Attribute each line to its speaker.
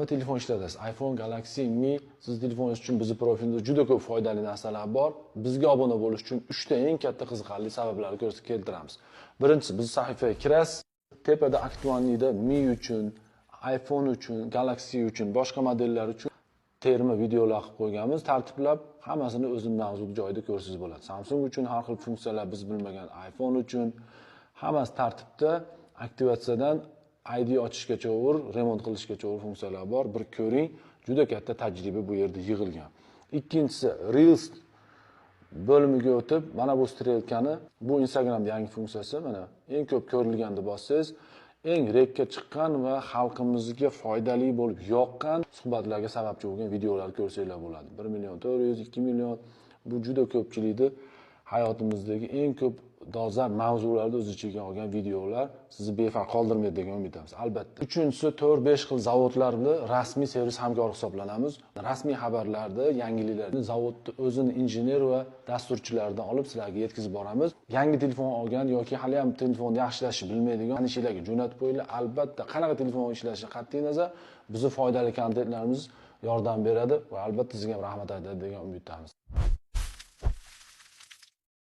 Speaker 1: nima telefon ishlatasiz? iPhone, Galaxy, Mi, siz telefoningiz uchun bizning profilimizda juda ko'p foydali narsalar bor. Bizga obuna bo'lish uchun 3 ta eng katta qiziqarli sabablarni keltiramiz. Birinchisi, biz sahifaga kirasiz. Tepada aktualniyda Mi uchun, iPhone uchun, Galaxy uchun, boshqa modellar uchun terma videolar qilib qo'yganmiz. Tartiblab hammasini o'zim mavjud joyida ko'rsangiz bo'ladi. Samsung uchun har xil funksiyalar biz bilmagan, iPhone uchun hammasi tartibda aktivatsiyadan ID ochishgacha o'r, remont qilishgacha o'r funksiyalar bor. Bir ko'ring, juda katta tajriba bu yerda yig'ilgan. Ikkinchisi, Reels bo'limiga o'tib, mana bu strelkani, bu Instagramda yangi funksiyasi, mana eng ko'p ko'rilganini bossangiz, eng rekka chiqqan va xalqimizga foydali bo'lib yoqqan suhbatlarga sababchi bo'lgan videolar ko'rsanglar bo'ladi. 1 million 400, 2 million, bu juda ko'pchilikni hayotimizdagi eng ko'p dolzarb mavzularni o'z ichiga olgan videolar sizni befarq qoldirmaydi degan umidamiz. Albatta. Uchinchisi, 4-5 xil zavodlar bilan rasmiy servis hamkori hisoblanamiz. Rasmiy xabarlarni, yangiliklarni zavodni o'zini injener va dasturchilaridan olib sizlarga yetkazib boramiz. Yangi telefon olgan yoki hali ham telefonni yaxshi ishlashni bilmaydigan ishlarga jo'natib qo'yinglar. Albatta, qanaqa telefon ishlashidan qat'iy nazar bizning foydali kontentlarimiz yordam beradi va albatta sizga ham rahmat aytadi degan umiddamiz.